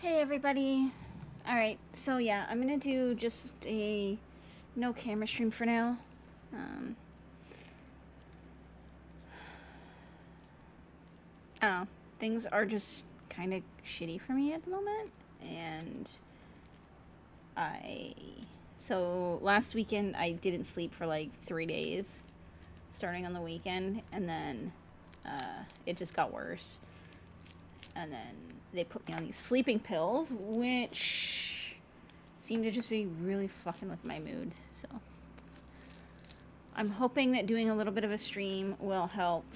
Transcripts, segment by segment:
Hey everybody. Alright, so yeah, I'm gonna do just a no camera stream for now. Um, I don't know. Things are just kind of shitty for me at the moment. And So last weekend I didn't sleep for like 3 days, starting on the weekend, and then it just got worse. And then they put me on these sleeping pills, which seem to just be really fucking with my mood, so I'm hoping that doing a little bit of a stream will help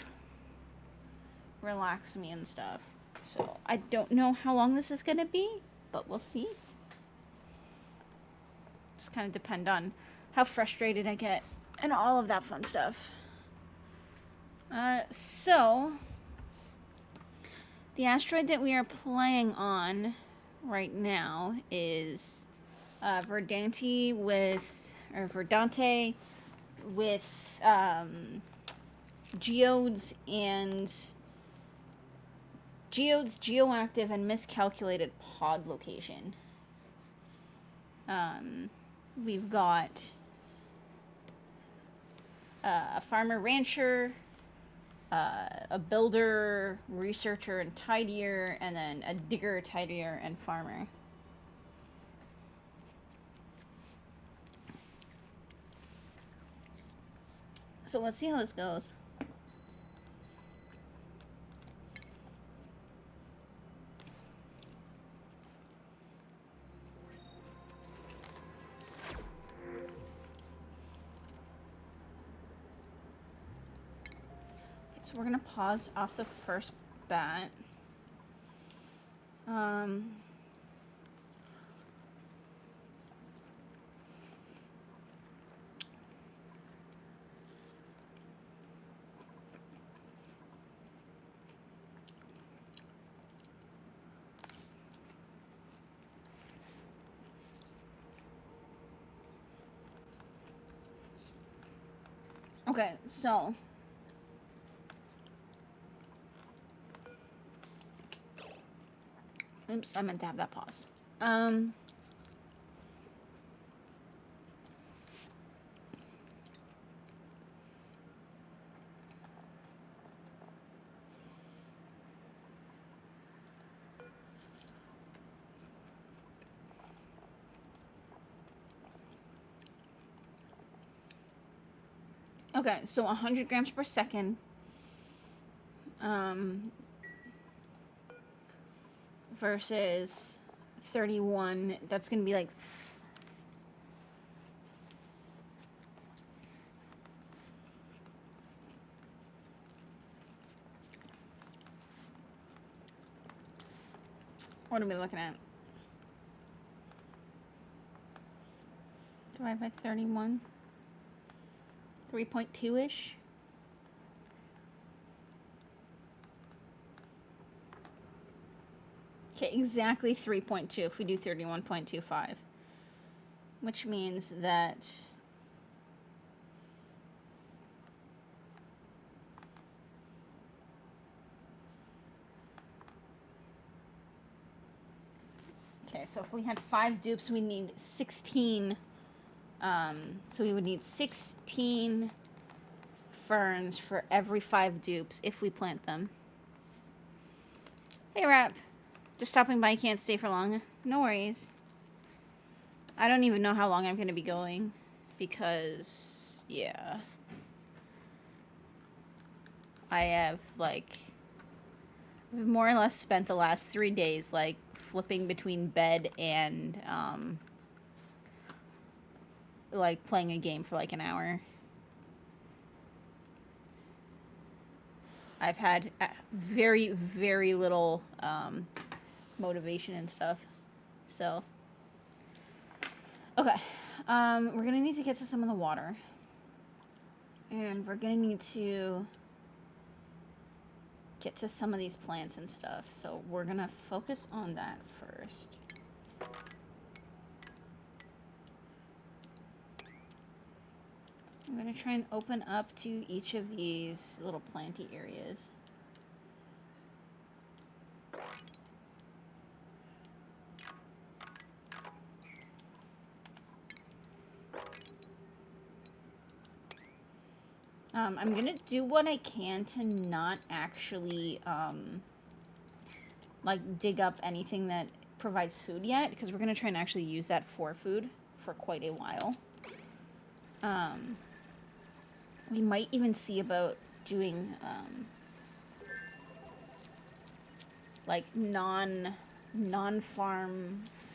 relax me and stuff. So I don't know how long this is gonna be, but we'll see. Just kind of depend on how frustrated I get and all of that fun stuff. So the asteroid that we are playing on right now is Verdante with geodes, geoactive, and miscalculated pod location. We've got a farmer rancher, a builder, researcher, and tidier, and then a digger, tidier, and farmer. So let's see how this goes. So we're gonna pause off the first bat. Okay, so oops, I meant to have that paused. Okay, so 100 grams per second. Versus 31. That's gonna be like. What are we looking at? Divided by 31. 3.2-ish. Okay, exactly 3.2 if we do 31.25. Which means that okay, so if we had 5 dupes, we need 16. So we would need 16 ferns for every 5 dupes if we plant them. Hey, Rap. Just stopping by, can't stay for long. No worries. I don't even know how long I'm going to be going. Because, yeah. I have, like, more or less spent the last 3 days, like, flipping between bed and, like, playing a game for, like, an hour. I've had very, very little, motivation and stuff. So, okay. We're gonna need to get to some of the water. And we're gonna need to get to some of these plants and stuff. So we're gonna focus on that first. I'm gonna try and open up to each of these little planty areas. I'm gonna do what I can to not actually, like, dig up anything that provides food yet, because we're gonna try and actually use that for food for quite a while. We might even see about doing, like, non-farm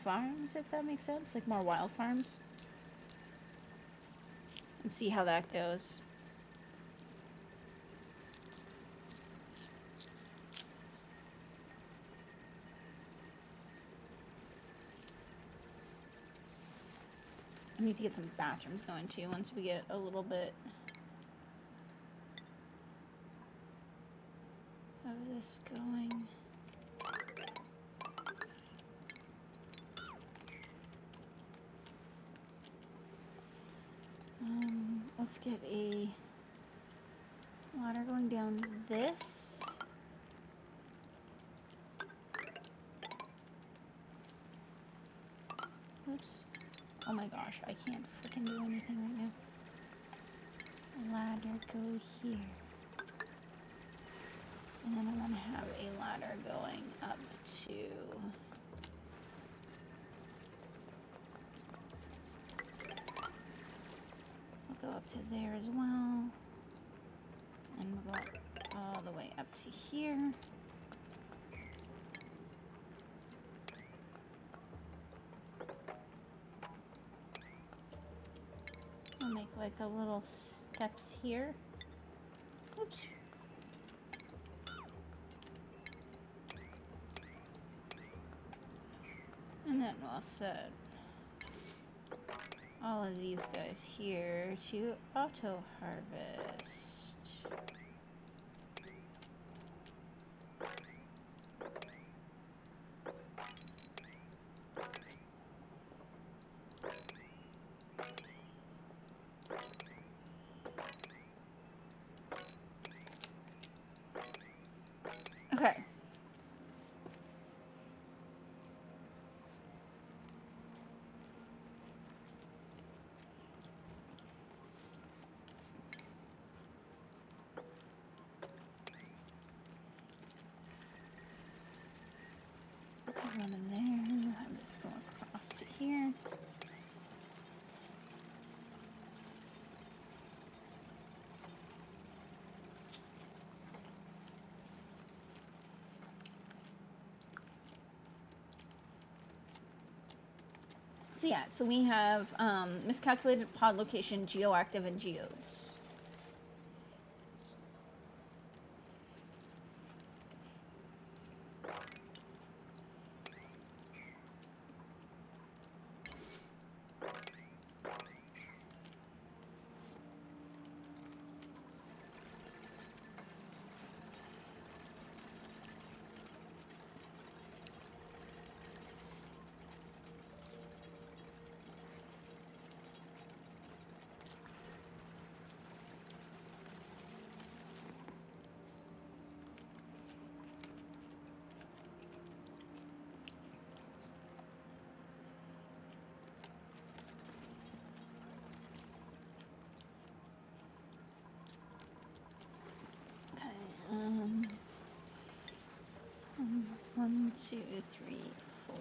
farms, if that makes sense, like more wild farms, and see how that goes. I need to get some bathrooms going too once we get a little bit of this going. Let's get a ladder going down this. Oops. Oh my gosh, I can't freaking do anything right now. Ladder go here. And then I want to have a ladder going up to... We'll go up to there as well. And we'll go all the way up to here. We'll make like a little steps here. Oops. And then we'll set all of these guys here to auto harvest. Okay. One in there. We'll have this go across to here. So yeah, so we have miscalculated pod location, geoactive, and geodes. One, two, three, four.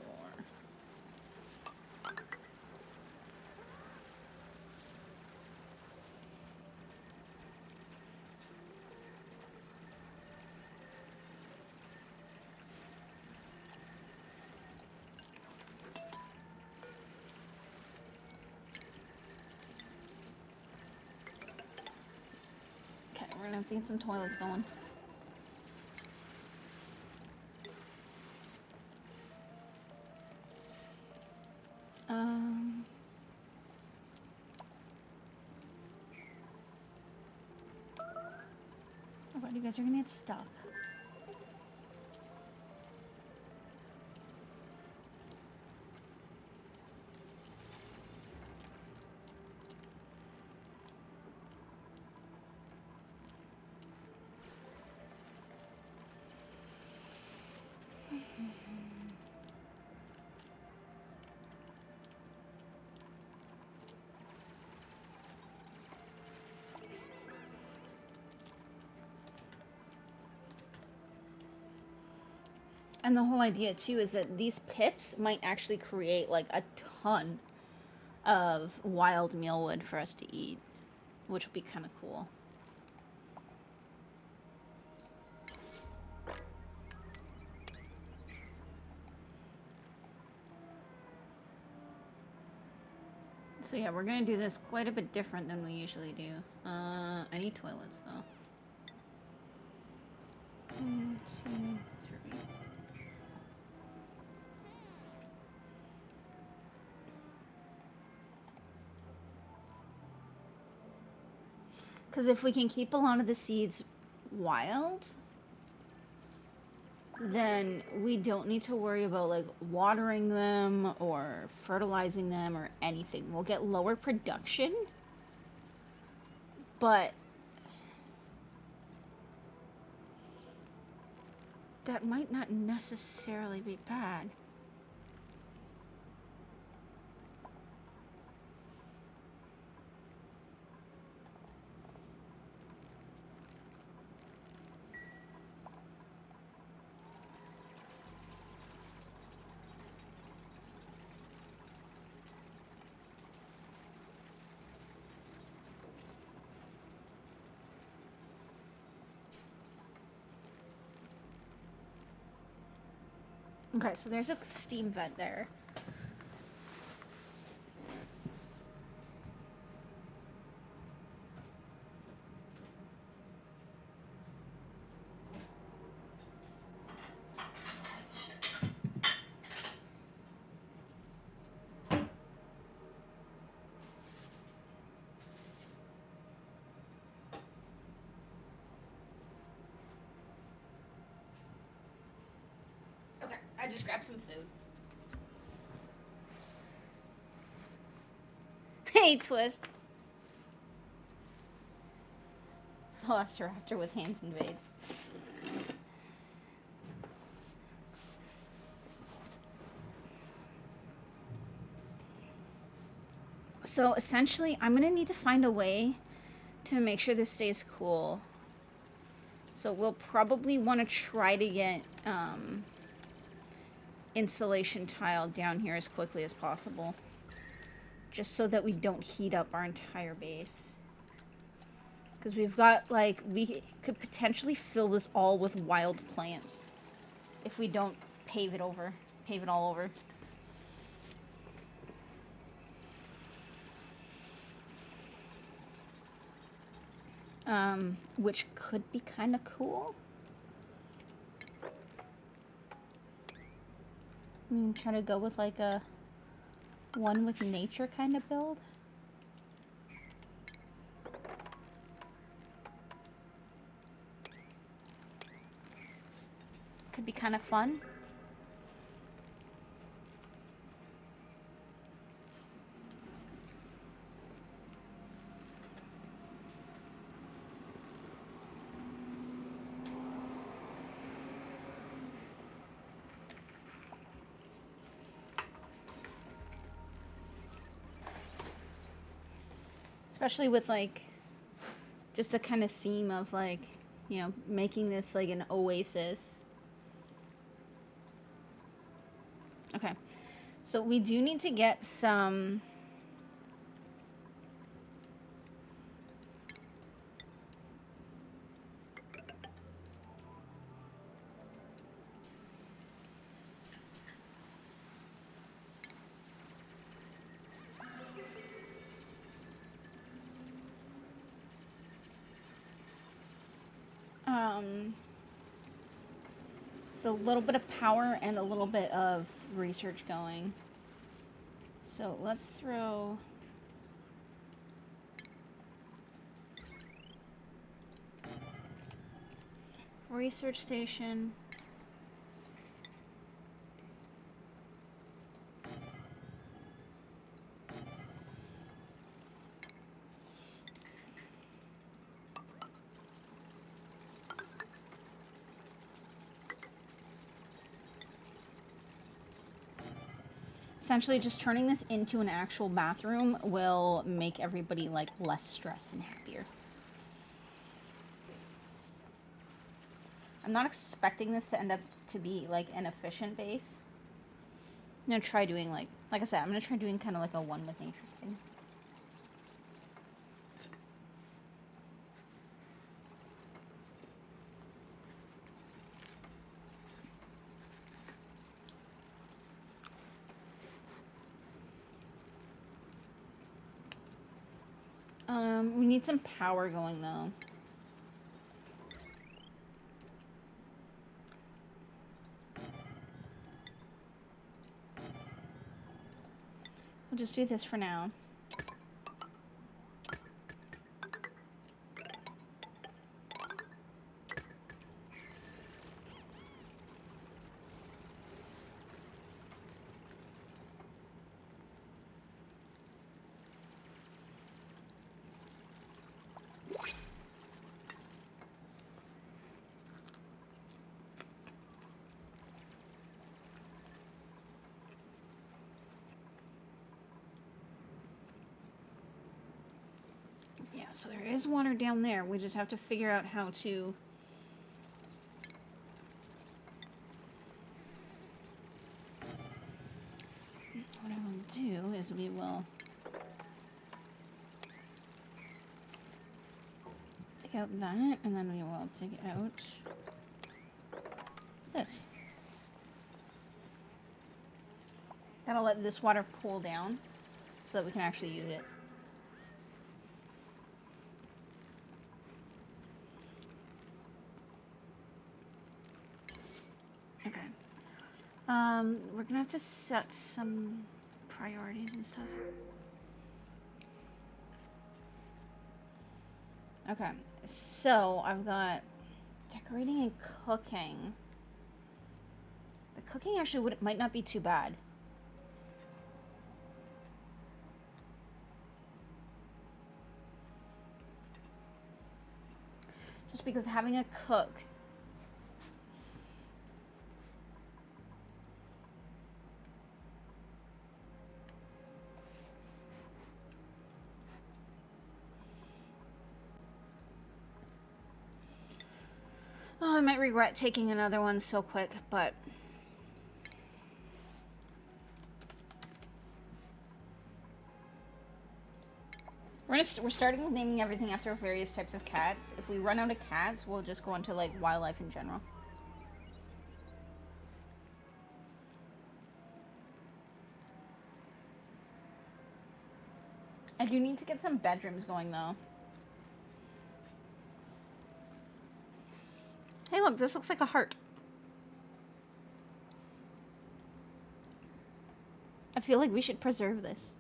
Okay, we're gonna have to get some toilets going. Oh god, you guys are gonna get stuck. And the whole idea too is that these pips might actually create like a ton of wild mealwood for us to eat, which would be kind of cool. So yeah, we're gonna do this quite a bit different than we usually do. I need toilets though. 1, 2, 3. Because if we can keep a lot of the seeds wild, then we don't need to worry about like watering them or fertilizing them or anything. We'll get lower production, but that might not necessarily be bad. Okay, so there's a steam vent there. Okay, I just grabbed some food. Hey, Twist. Velociraptor with hands invades. So essentially, I'm gonna need to find a way to make sure this stays cool. So we'll probably want to try to get insulation tile down here as quickly as possible, just so that we don't heat up our entire base. Because we've got, like, we could potentially fill this all with wild plants if we don't pave it all over. Which could be kind of cool. Try to go with like a one with nature kind of build. Could be kind of fun. Especially with, like, just the kind of theme of, like, you know, making this, like, an oasis. Okay. So we do need to get some... a little bit of power and a little bit of research going. So let's throw... research station. Essentially, just turning this into an actual bathroom will make everybody, like, less stressed and happier. I'm not expecting this to end up to be like an efficient base. I'm gonna try doing like I said, I'm gonna try doing kind of like a one with nature thing. We need some power going though. We'll just do this for now. So there is water down there. We just have to figure out how to... What I will do is we will take out that, and then we will take out this. That'll let this water pool down so that we can actually use it. Okay. We're gonna have to set some priorities and stuff. Okay, so I've got decorating and cooking. The cooking actually might not be too bad. Just because having a cook I might regret taking another one so quick, but we're starting with naming everything after various types of cats. If we run out of cats, we'll just go into like wildlife in general. I do need to get some bedrooms going though. Hey, look, this looks like a heart. I feel like we should preserve this.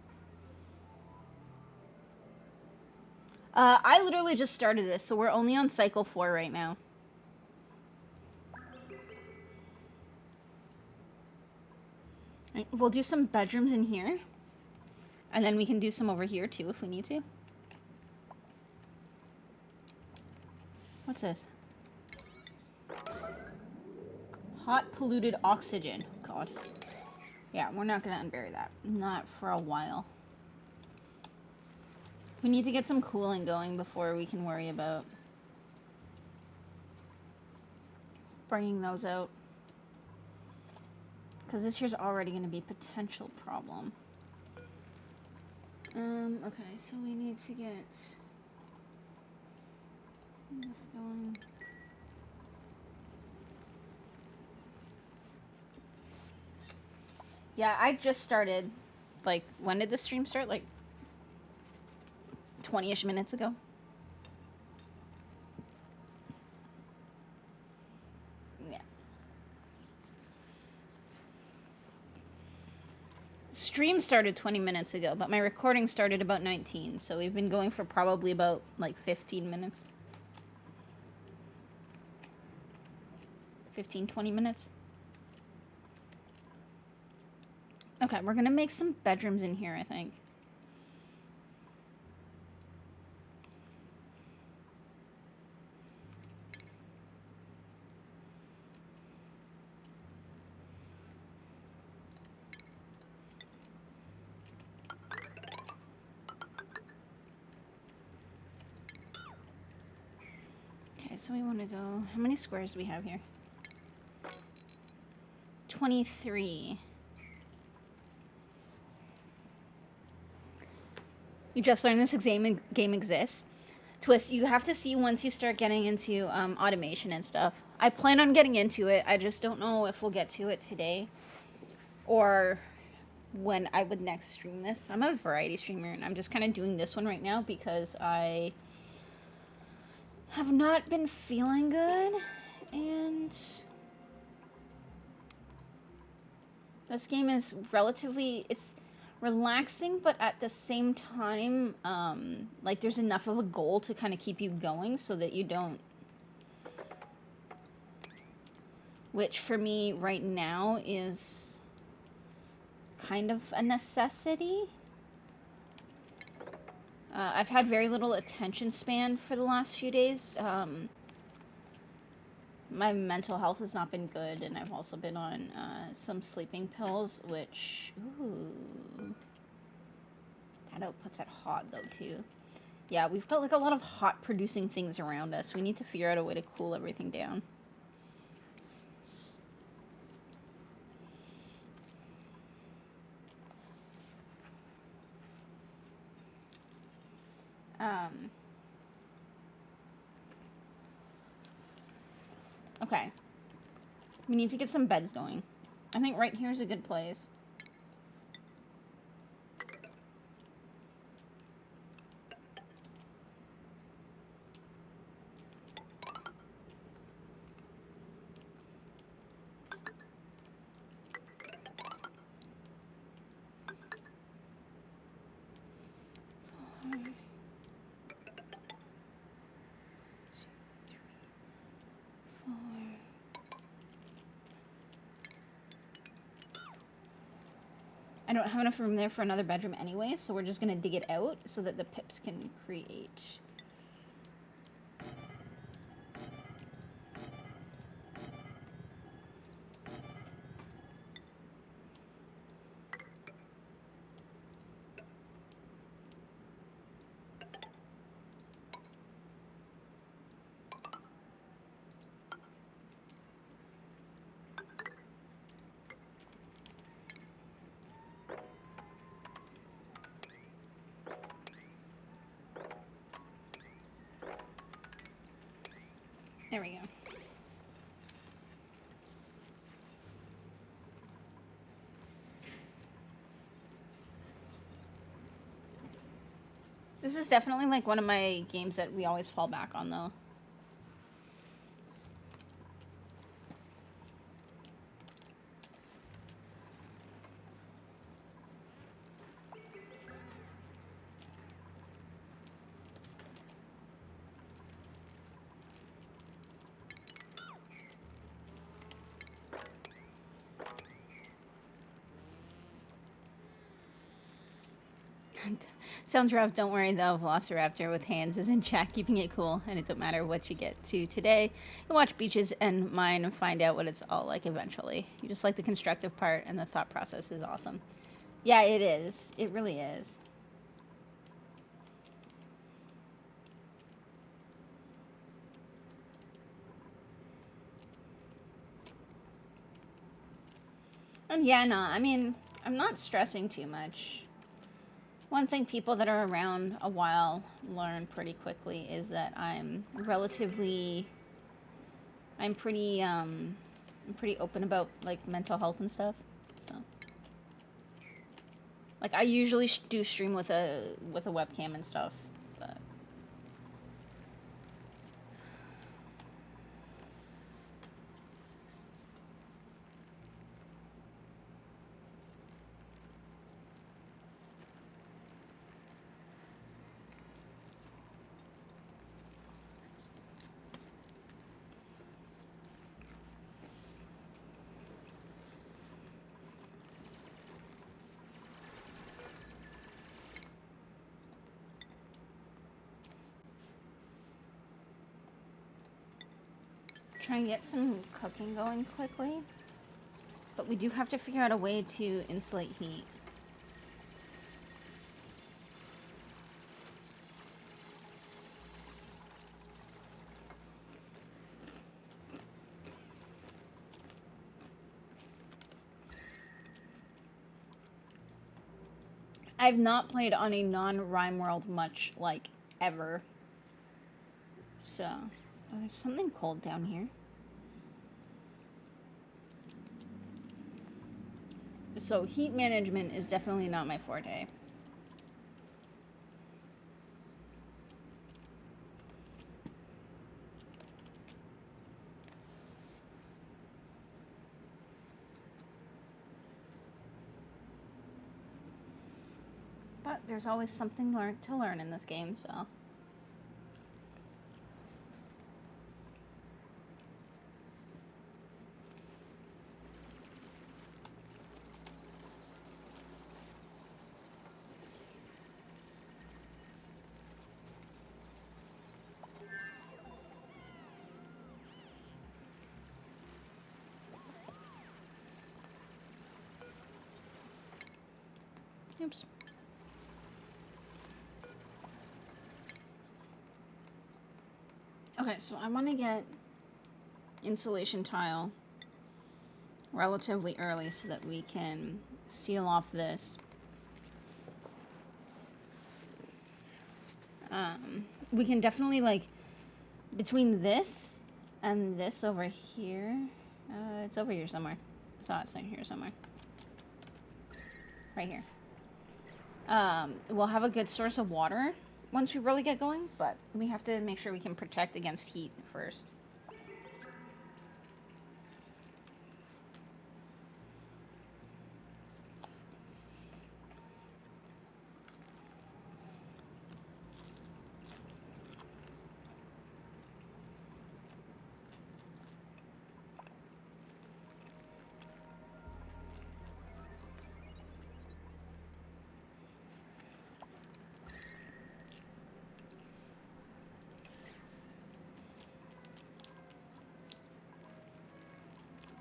I literally just started this, so we're only on cycle 4 right now. Right, we'll do some bedrooms in here. And then we can do some over here too if we need to. What's this? Hot polluted oxygen. God. Yeah, we're not gonna unbury that. Not for a while. We need to get some cooling going before we can worry about bringing those out. Because this here's already gonna be a potential problem. Okay, so we need to get this going. Yeah, I just started. Like, when did the stream start? Like, 20-ish minutes ago. Yeah. Stream started 20 minutes ago, but my recording started about 19, so we've been going for probably about, like, 15 minutes. 15, 20 minutes. Okay, we're gonna make some bedrooms in here, I think. Okay, Okay, so we want to go... How many squares do we have here? 23. You just learned this game exists. Twist, you have to see once you start getting into automation and stuff. I plan on getting into it. I just don't know if we'll get to it today or when I would next stream this. I'm a variety streamer, and I'm just kind of doing this one right now because I have not been feeling good, and this game is relatively, it's relaxing, but at the same time, like there's enough of a goal to kind of keep you going so that you don't, which for me right now is kind of a necessity. I've had very little attention span for the last few days. My mental health has not been good, and I've also been on some sleeping pills, which, ooh, that outputs at hot though too. Yeah, we've got like a lot of hot producing things around us. We need to figure out a way to cool everything down. Okay. We need to get some beds going. I think right here is a good place. I don't have enough room there for another bedroom anyway, so we're just gonna dig it out so that the pips can create. There we go. This is definitely like one of my games that we always fall back on though. Sounds rough. Don't worry though. Velociraptor with hands is in chat, keeping it cool, and it don't matter what you get to today. You watch Beaches and mine and find out what it's all like eventually. You just like the constructive part, and the thought process is awesome. Yeah, it is. It really is. And yeah, no, I mean, I'm not stressing too much. One thing people that are around a while learn pretty quickly is that I'm pretty open about like mental health and stuff. So, like, I usually do stream with a webcam and stuff, but try and get some cooking going quickly. But we do have to figure out a way to insulate heat. I've not played on a non-Rhyme World much, like, ever. So, oh, there's something cold down here. So, heat management is definitely not my forte. But there's always something to learn in this game, so. Oops. Okay, so I want to get insulation tile relatively early so that we can seal off this. We can definitely, like, between this and this over here, it's over here somewhere. I saw it here somewhere. Right here. We'll have a good source of water once we really get going, but we have to make sure we can protect against heat first.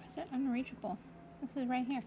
Is it unreachable? This is right here.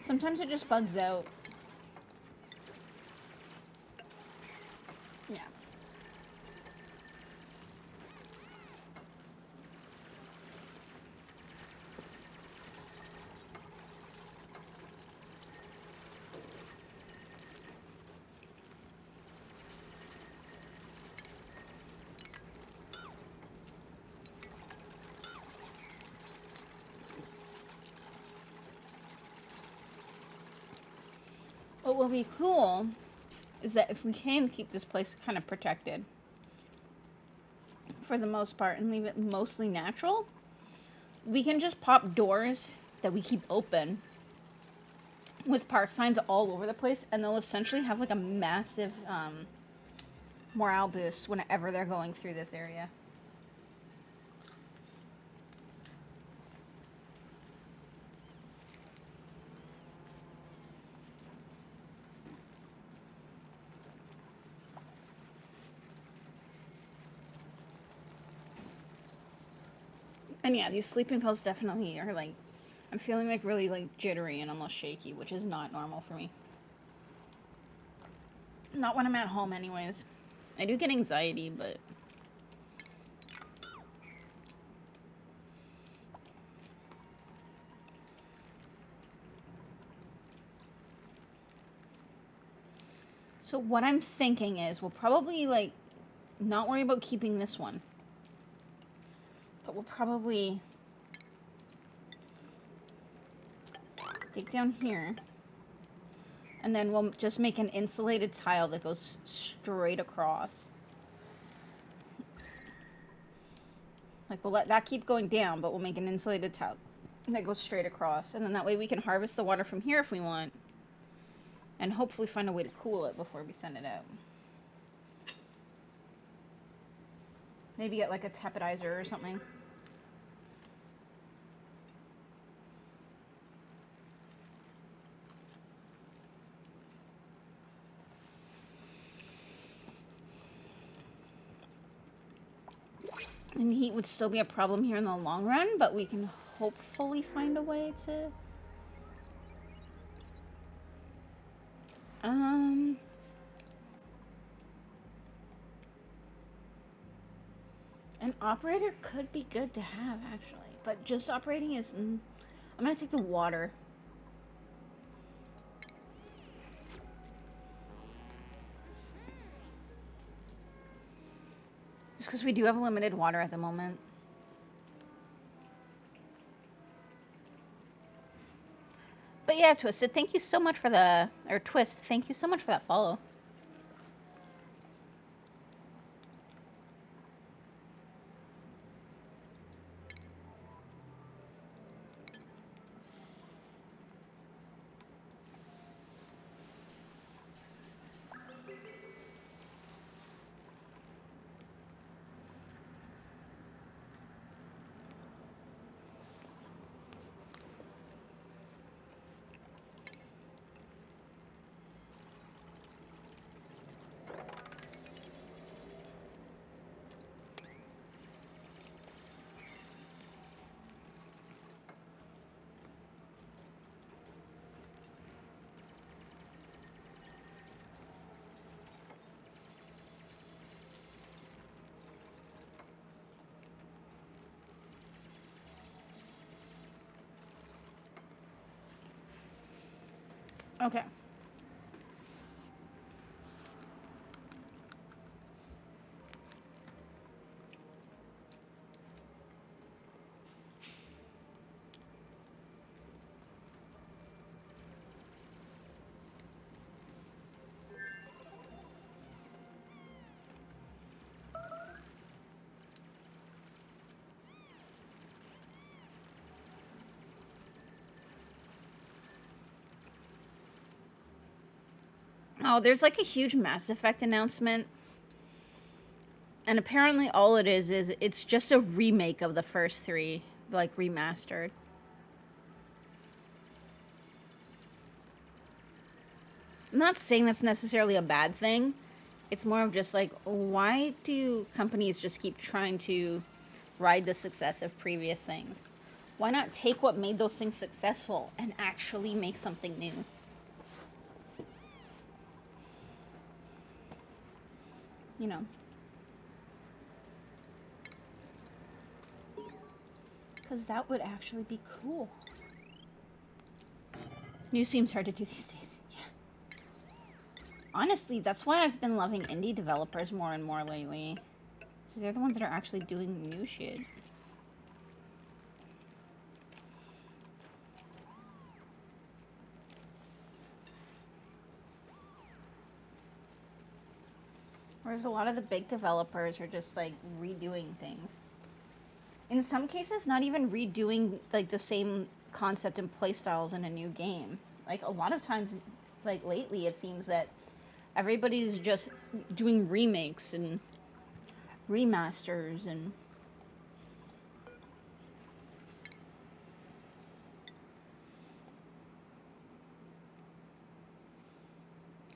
Sometimes it just bugs out. Yeah. What will be cool is that if we can keep this place kind of protected for the most part and leave it mostly natural, we can just pop doors that we keep open with park signs all over the place, and they'll essentially have like a massive morale boost whenever they're going through this area. And yeah, these sleeping pills definitely are like, I'm feeling like really like jittery and almost shaky, which is not normal for me. Not when I'm at home anyways. I do get anxiety, but so what I'm thinking is we'll probably like not worry about keeping this one. But we'll probably dig down here. And then we'll just make an insulated tile that goes straight across. Like, we'll let that keep going down, but we'll make an insulated tile that goes straight across. And then that way we can harvest the water from here if we want. And hopefully find a way to cool it before we send it out. Maybe get like a tepidizer or something. And heat would still be a problem here in the long run, but we can hopefully find a way to... An operator could be good to have, actually. But just operating is... I'm gonna take the water. Just because we do have limited water at the moment. But yeah, Twisted, thank you so much for the... Or Twist, thank you so much for that follow. Okay. Oh, there's like a huge Mass Effect announcement. And apparently all it is it's just a remake of the first three, like remastered. I'm not saying that's necessarily a bad thing. It's more of just like, why do companies just keep trying to ride the success of previous things? Why not take what made those things successful and actually make something new? You know. Because that would actually be cool. New seems hard to do these days. Yeah. Honestly, that's why I've been loving indie developers more and more lately. Because they're the ones that are actually doing new shit. Whereas a lot of the big developers are just like redoing things. In some cases, not even redoing like the same concept and playstyles in a new game. Like a lot of times, like lately, it seems that everybody's just doing remakes and remasters and...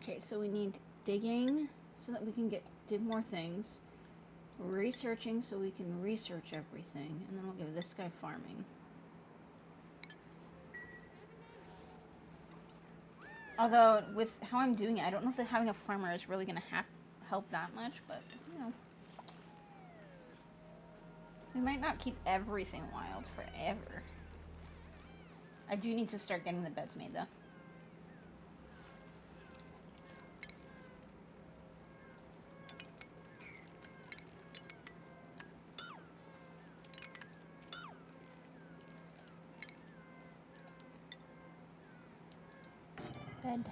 Okay, so we need digging so that we can dig more things. Researching so we can research everything. And then we'll give this guy farming. Although, with how I'm doing it, I don't know if having a farmer is really going to help that much, but, you know. We might not keep everything wild forever. I do need to start getting the beds made, though. Bed.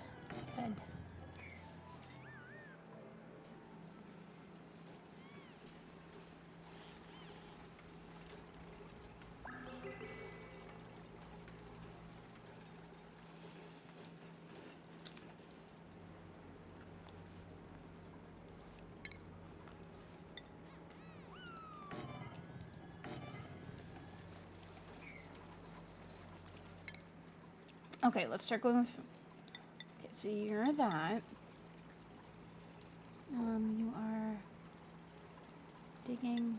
Okay, let's start going with... Okay, so you're that. You are digging.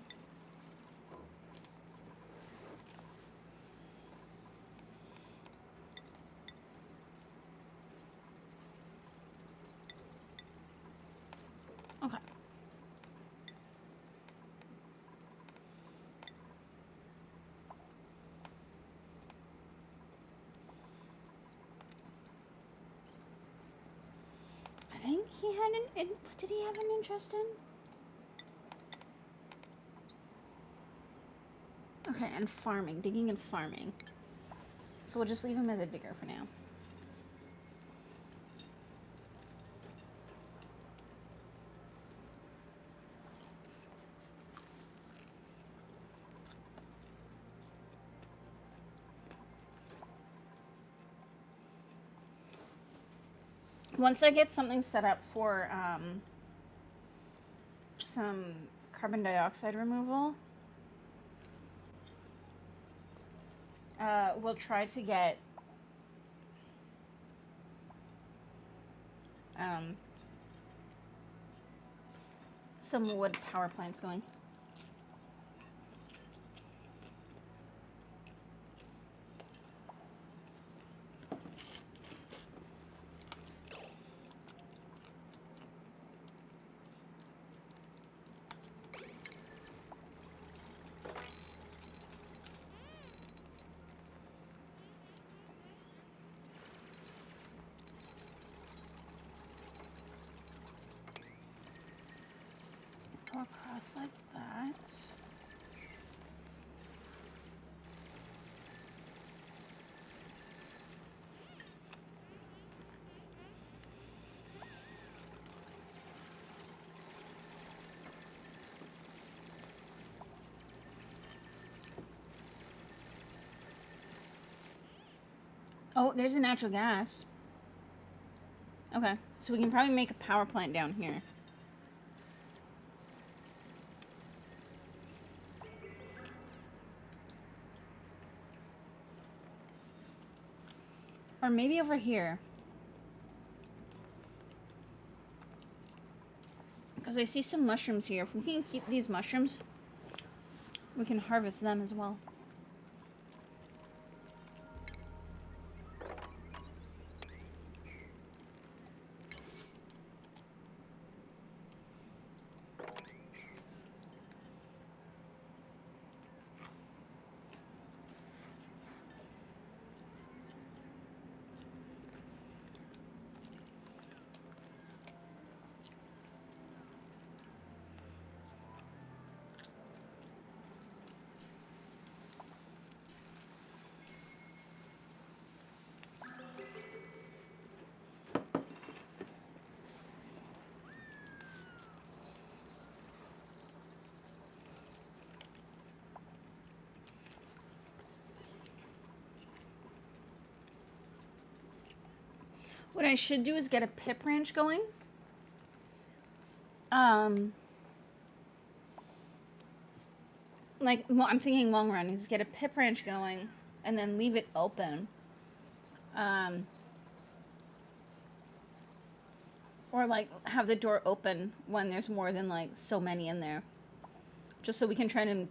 he had what did he have an interest in? Okay, and farming, digging and farming. So we'll just leave him as a digger for now. Once I get something set up for some carbon dioxide removal, we'll try to get some wood power plants going. Go across like that. Oh, there's a natural gas. Okay, so we can probably make a power plant down here. Or maybe over here. Because I see some mushrooms here. If we can keep these mushrooms, we can harvest them as well. What I should do is get a pip ranch going. Like, well, I'm thinking long run is get a pip ranch going and then leave it open. Or like have the door open when there's more than like so many in there. Just so we can try and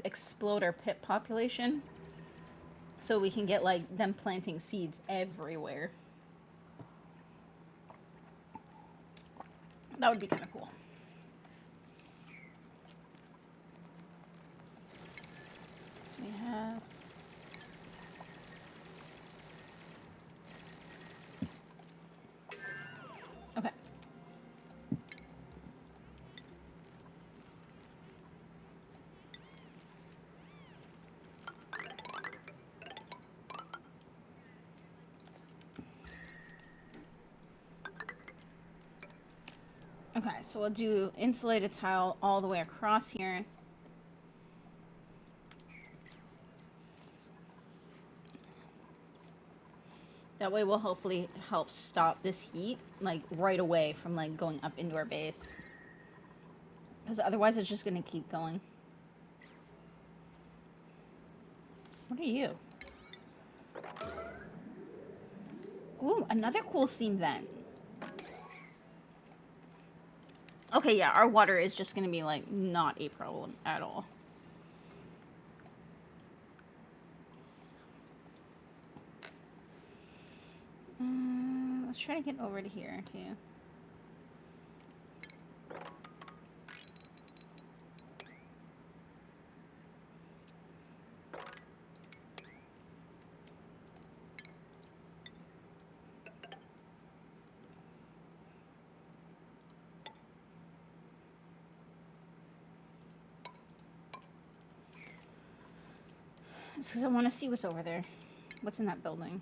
explode our pip population. So we can get like them planting seeds everywhere. That would be kind of cool. We have... Okay. Okay, so we'll do insulated tile all the way across here. That way we'll hopefully help stop this heat, like, right away from, like, going up into our base. Because otherwise it's just going to keep going. What are you? Ooh, another cool steam vent. Okay, yeah, our water is just going to be, like, not a problem at all. Let's try to get over to here, too. It's because I want to see what's over there. What's in that building?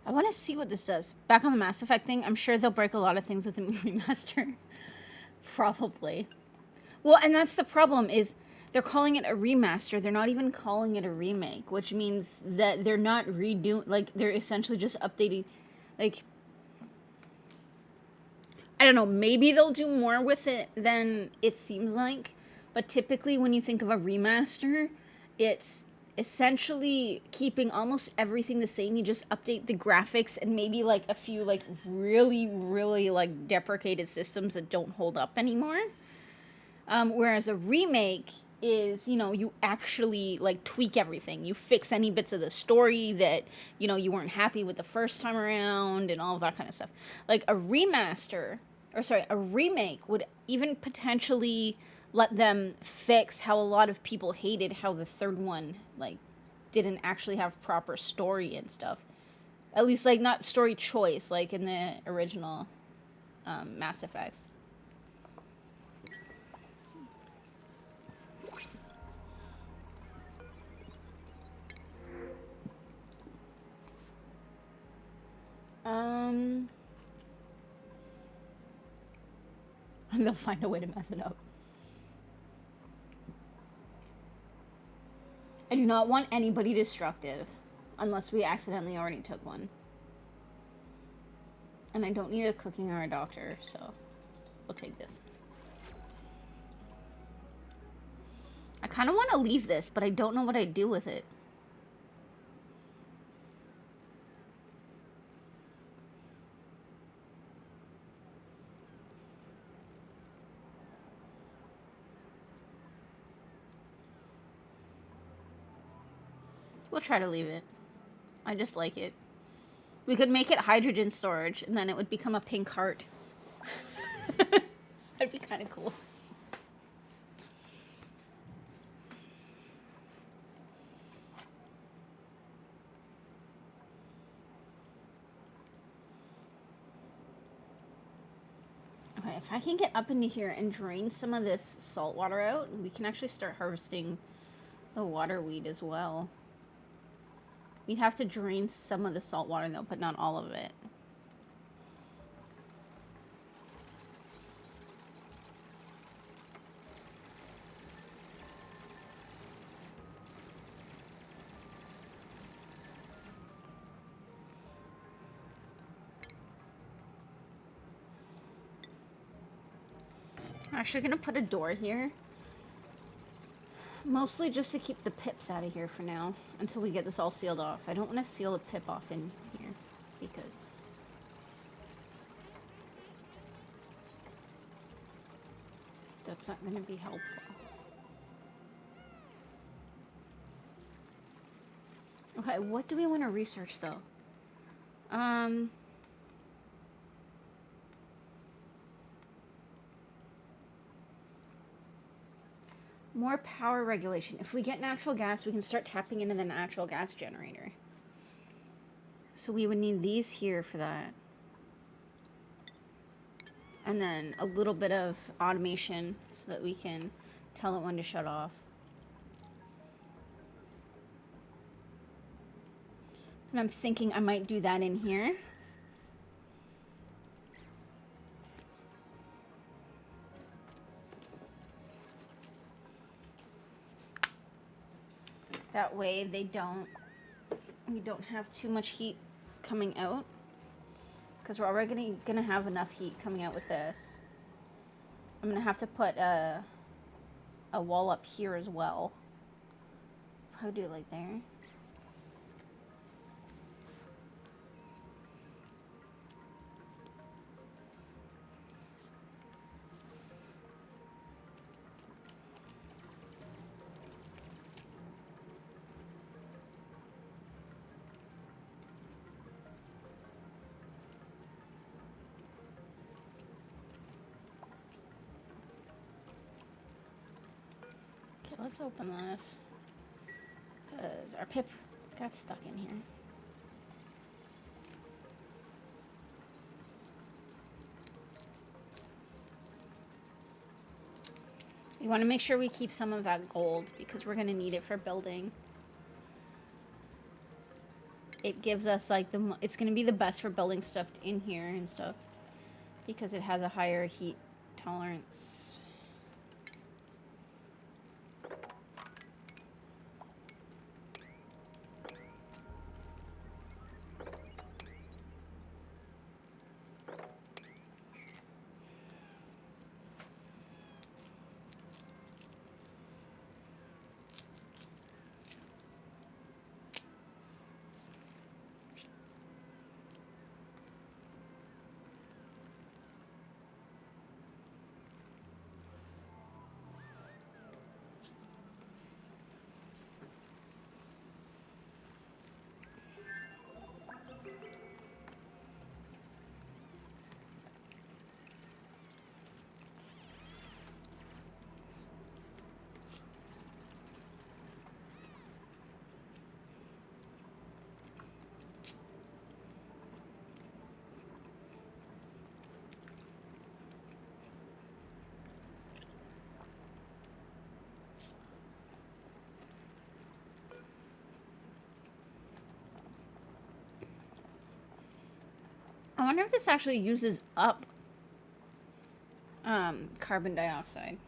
I want to see what this does. Back on the Mass Effect thing, I'm sure they'll break a lot of things with the remaster. Probably. Well, and that's the problem is they're calling it a remaster. They're not even calling it a remake, which means that they're not redoing, like, they're essentially just updating, like, I don't know, maybe they'll do more with it than it seems like, but typically when you think of a remaster, it's essentially keeping almost everything the same. You just update the graphics and maybe like a few like really like deprecated systems that don't hold up anymore. Whereas a remake is, you know, you actually like tweak everything. You fix any bits of the story that, you know, you weren't happy with the first time around and all of that kind of stuff. Like a remaster, or sorry, a remake would even potentially let them fix how a lot of people hated how the third one like didn't actually have proper story and stuff. At least like not story choice like in the original Mass Effects. And they'll find a way to mess it up. I do not want anybody destructive unless we accidentally already took one. And I don't need a cooking or a doctor, so we'll take this. I kind of want to leave this, but I don't know what I'd do with it. We'll try to leave it. I just like it. We could make it hydrogen storage, and then it would become a pink heart. That'd be kind of cool. Okay, if I can get up into here and drain some of this salt water out, we can actually start harvesting the water weed as well. We'd have to drain some of the salt water though, but not all of it. I'm actually gonna put a door here. Mostly just to keep the pips out of here for now, until we get this all sealed off. I don't want to seal the pip off in here, because that's not going to be helpful. Okay, what do we want to research, though? More power regulation. If we get natural gas, we can start tapping into the natural gas generator. So we would need these here for that. And then a little bit of automation so that we can tell it when to shut off. And I'm thinking I might do that in here. That way we don't have too much heat coming out. Because we're already gonna have enough heat coming out with this. I'm gonna have to put a wall up here as well. Probably do it like there. let's open this. Because our Pip got stuck in here. We want to make sure we keep some of that gold because we're going to need it for building. It gives us like it's going to be the best for building stuff in here and stuff because it has a higher heat tolerance. I wonder if this actually uses up carbon dioxide.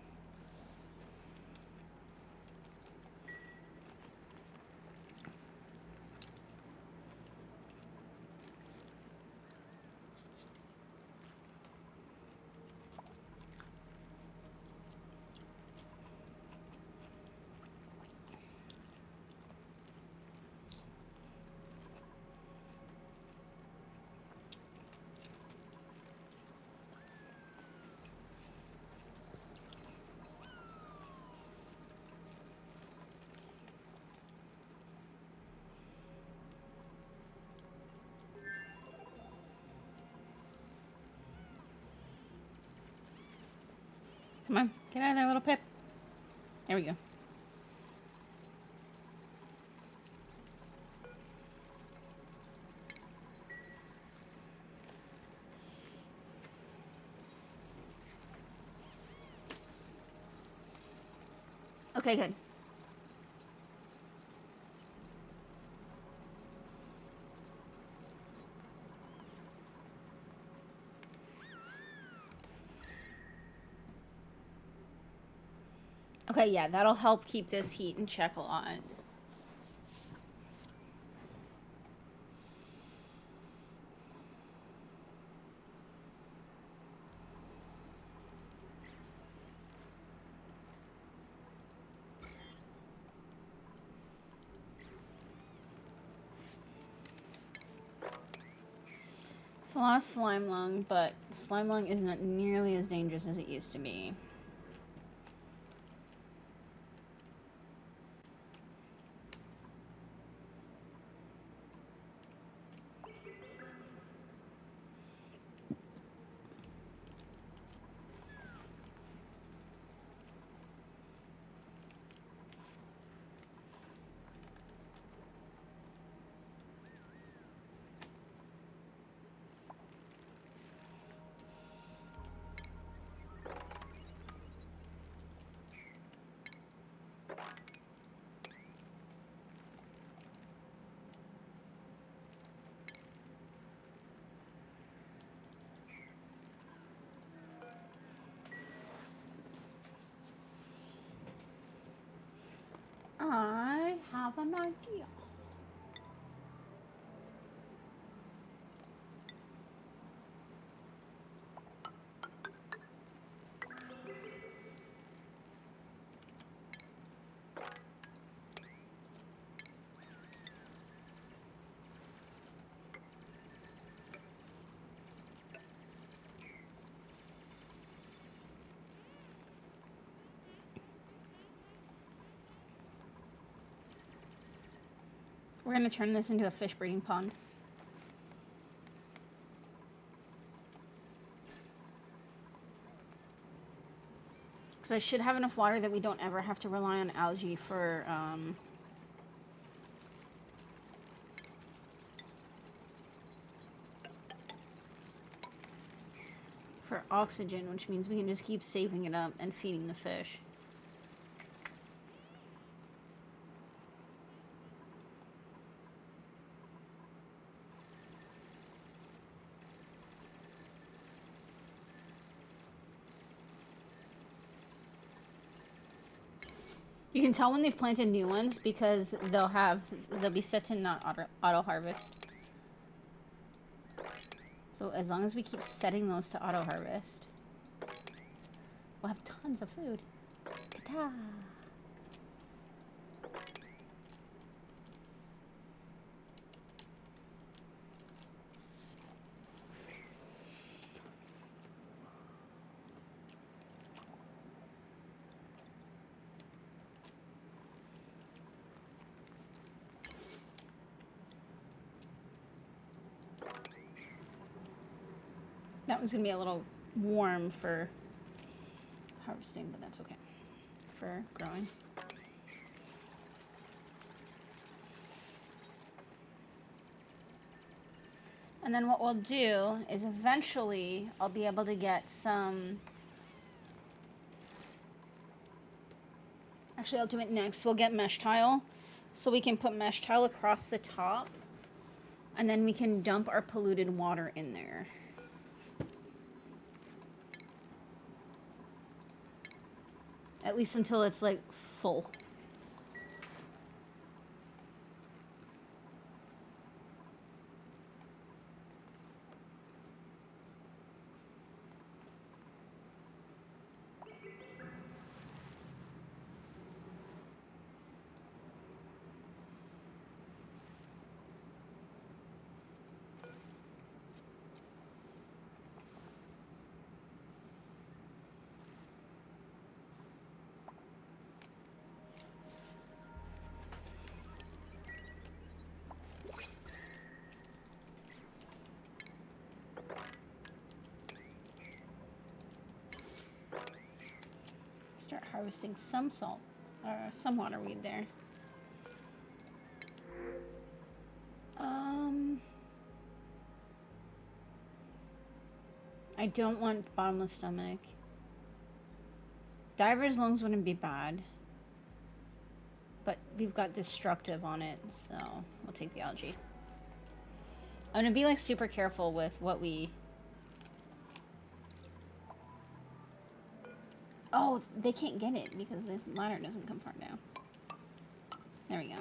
Come on, get out of there, little Pip. There we go. Okay, good. Okay, yeah, that'll help keep this heat in check a lot. It's a lot of slime lung, but slime lung isn't nearly as dangerous as it used to be. I have an idea. We're going to turn this into a fish breeding pond. Because I should have enough water that we don't ever have to rely on algae for oxygen, which means we can just keep saving it up and feeding the fish. You can tell when they've planted new ones because they'll be set to not auto harvest. So as long as we keep setting those to auto harvest, we'll have tons of food. Ta-ta! That one's gonna be a little warm for harvesting, but that's okay for growing. And then what we'll do is eventually I'll be able to get some. Actually, I'll do it next. We'll get mesh tile so we can put mesh tile across the top, and then we can dump our polluted water in there. At least until it's like full. Start harvesting some salt or some water weed there. I don't want bottomless stomach. Diver's lungs wouldn't be bad, but we've got destructive on it, so we'll take the algae. I'm gonna be like super careful with what we. Oh, they can't get it because this ladder doesn't come far down. There we go.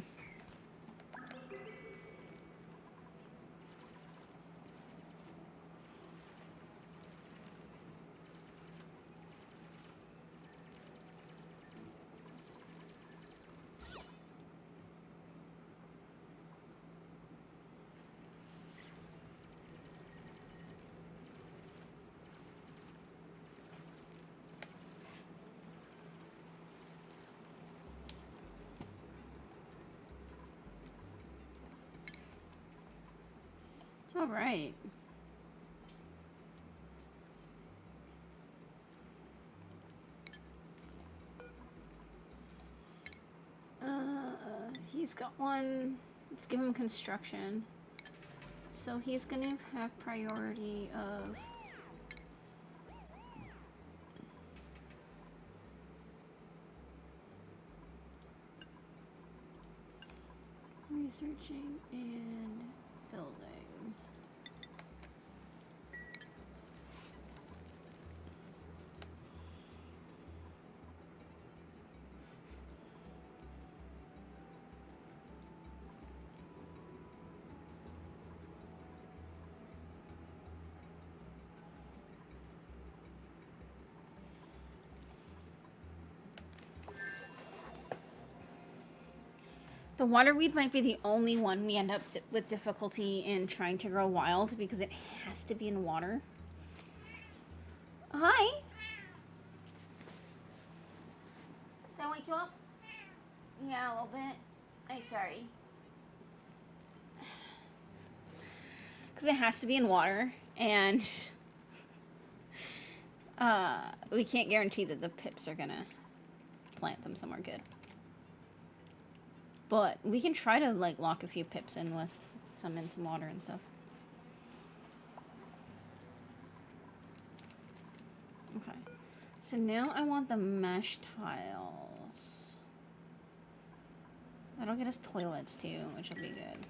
All right. He's got one. Let's give him construction. So he's gonna have priority of. Researching and building. The waterweed might be the only one we end up with difficulty in trying to grow wild because it has to be in water. Hi. Did I wake you up? Yeah, a little bit. I'm sorry. Because it has to be in water, and We can't guarantee that the pips are gonna plant them somewhere good. But we can try to, like, lock a few pips in with some water and stuff. Okay. So now I want the mesh tiles. That'll get us toilets too, which will be good.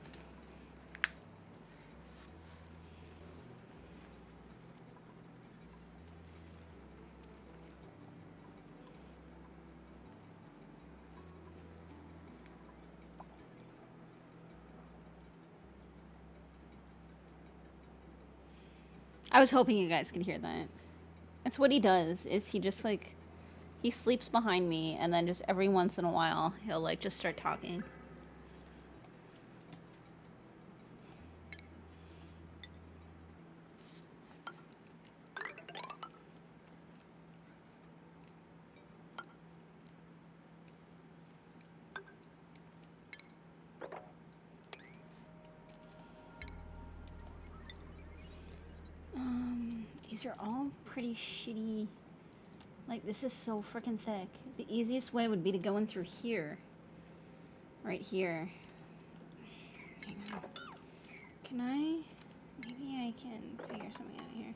I was hoping you guys could hear that. That's what he does, is he just, like, he sleeps behind me, and then just every once in a while, he'll, like, just start talking. These are all pretty shitty. Like, this is so freaking thick. The easiest way would be to go in through here. Right here. Hang on. Can I? Maybe I can figure something out here.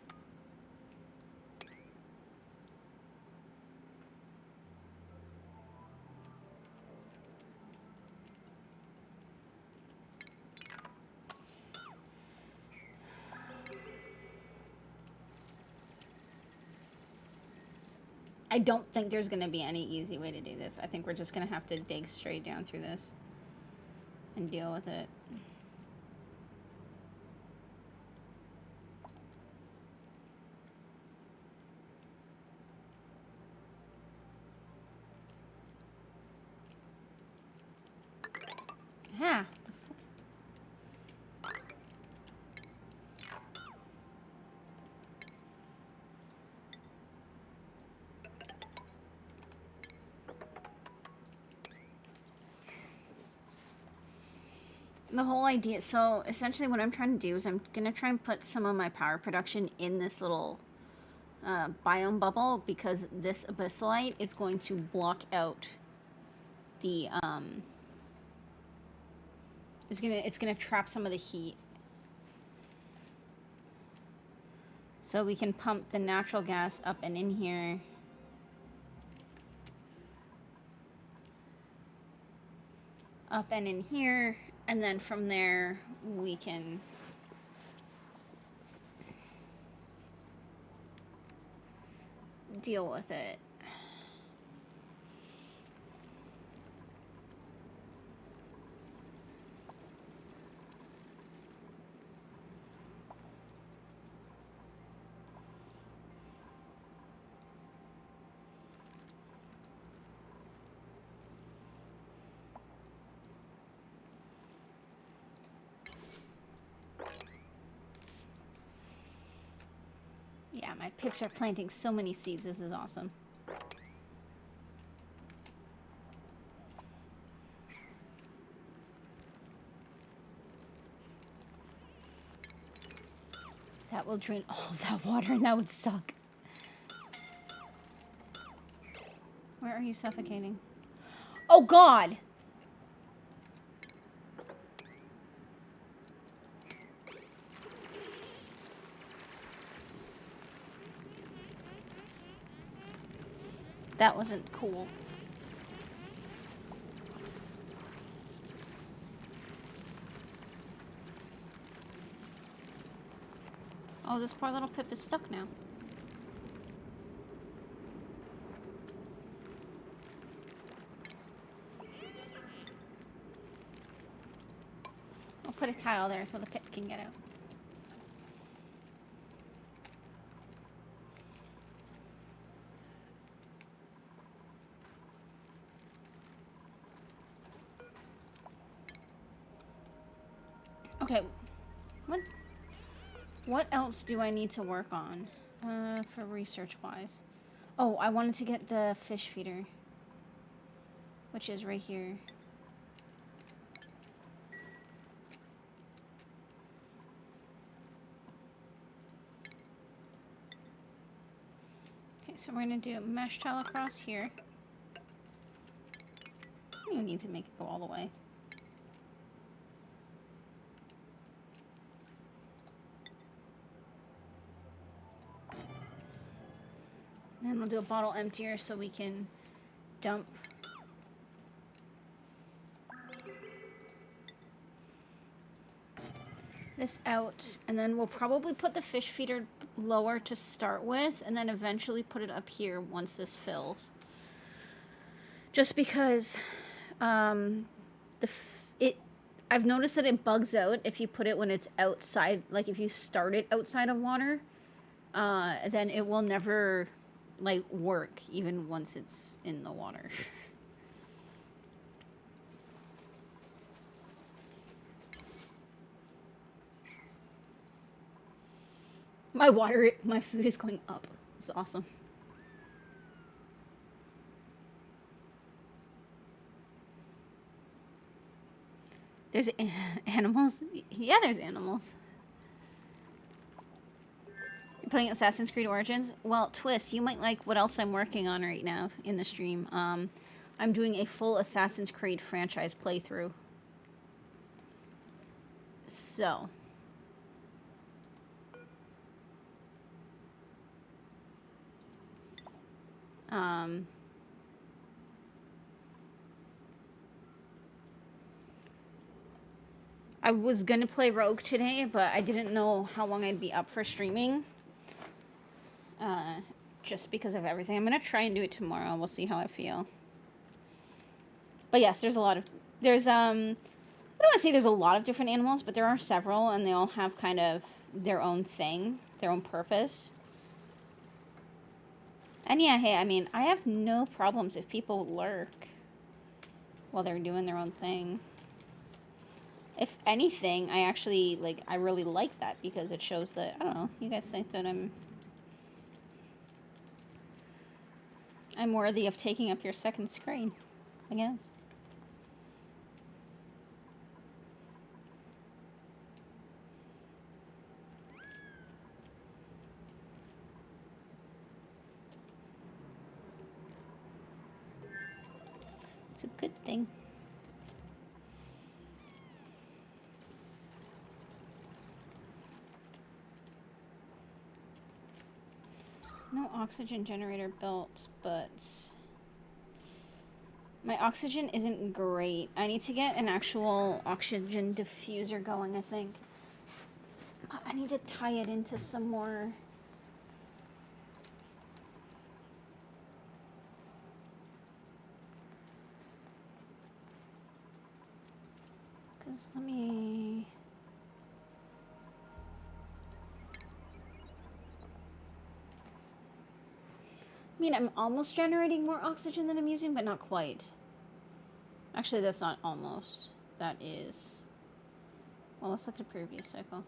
I don't think there's going to be any easy way to do this. I think we're just going to have to dig straight down through this and deal with it. Ah, the whole idea, so essentially what I'm trying to do is I'm going to try and put some of my power production in this little biome bubble, because this abyssalite is going to block out the, it's gonna trap some of the heat. So we can pump the natural gas up and in here. Up and in here, and then from there we can deal with it. Yeah, my pips are planting so many seeds. This is awesome. That will drain all of that water, and that would suck. Where are you suffocating? Oh, God! That wasn't cool. Oh, this poor little pip is stuck now. I'll put a tile there so the pip can get out. Okay, what else do I need to work on for research-wise? Oh, I wanted to get the fish feeder, which is right here. so we're gonna do a mesh tile across here. You need to make it go all the way. And we'll do a bottle emptier so we can dump this out. And then we'll probably put the fish feeder lower to start with, and then eventually put it up here once this fills. Just because I've noticed that it bugs out if you put it when it's outside, like if you start it outside of water, then it will never like work even once it's in the water. My food is going up. It's awesome. There's animals? Yeah, there's animals. You're playing Assassin's Creed Origins? Well, Twist, you might like what else I'm working on right now in the stream. I'm doing a full Assassin's Creed franchise playthrough. So... I was gonna play Rogue today, but I didn't know how long I'd be up for streaming. Just because of everything. I'm gonna try and do it tomorrow. We'll see how I feel. But yes, there's a lot of... There's, I don't want to say there's a lot of different animals, but there are several, and they all have kind of their own thing, their own purpose. And yeah, hey, I mean, I have no problems if people lurk while they're doing their own thing. If anything, I actually, like, I really like that because it shows that, I don't know, you guys think that I'm worthy of taking up your second screen, I guess. It's a good thing. No oxygen generator built, but my oxygen isn't great. I need to get an actual oxygen diffuser going, I think. I need to tie it into some more... Because let me... I mean, I'm almost generating more oxygen than I'm using, but not quite. Actually, that's not almost. That is... Well, let's look at the previous cycle.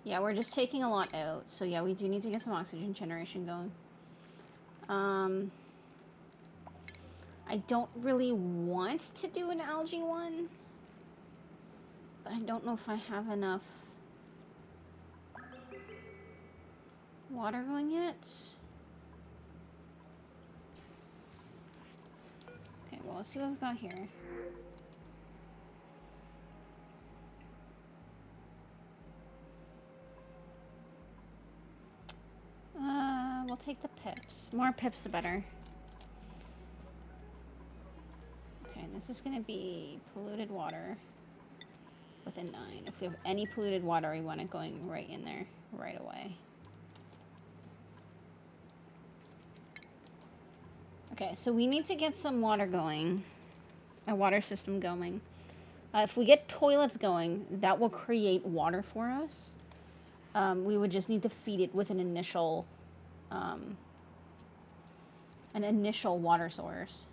Yeah, we're just taking a lot out. So yeah, we do need to get some oxygen generation going. I don't really want to do an algae one. But I don't know if I have enough water going yet. Okay, well, let's see what we've got here. We'll take the pips. More pips, the better. Okay, this is going to be polluted water with a 9. If we have any polluted water, we want it going right in there right away. Okay, so we need to get some water going, a water system going. If we get toilets going, that will create water for us. We would just need to feed it with an initial water source,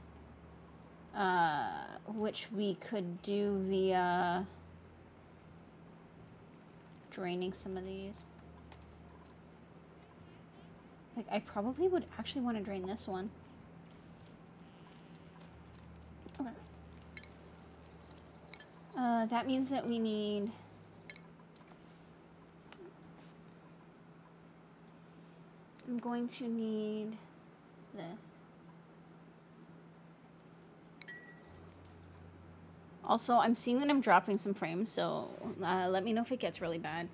which we could do via draining some of these. Like, I probably would actually want to drain this one. Okay. That means that we need... I'm going to need this. Also, I'm seeing that I'm dropping some frames, so let me know if it gets really bad.